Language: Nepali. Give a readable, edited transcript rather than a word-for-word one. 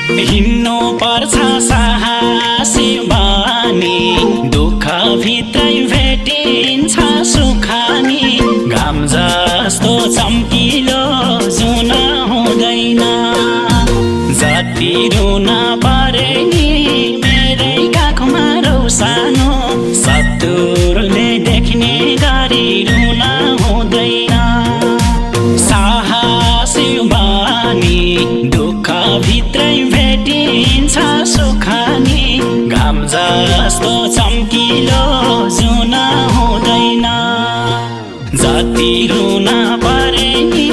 हिँड्नु पर्छ साहसी बानी, दुःख भित्रै भेटिन्छ सुखानी। घाम जस्तो चम्किलो जुन हुँदैन, जति रुन परे नि मेरै काखमा रौसानो। शत्रुले देख्ने गरी रुन हुँदैन। साहसी बानी, दुःख भित्रै भेटिन्छ सुखानी। घाम जस्तो चम्किलो जुन हुँदैन, जति रुन परे नि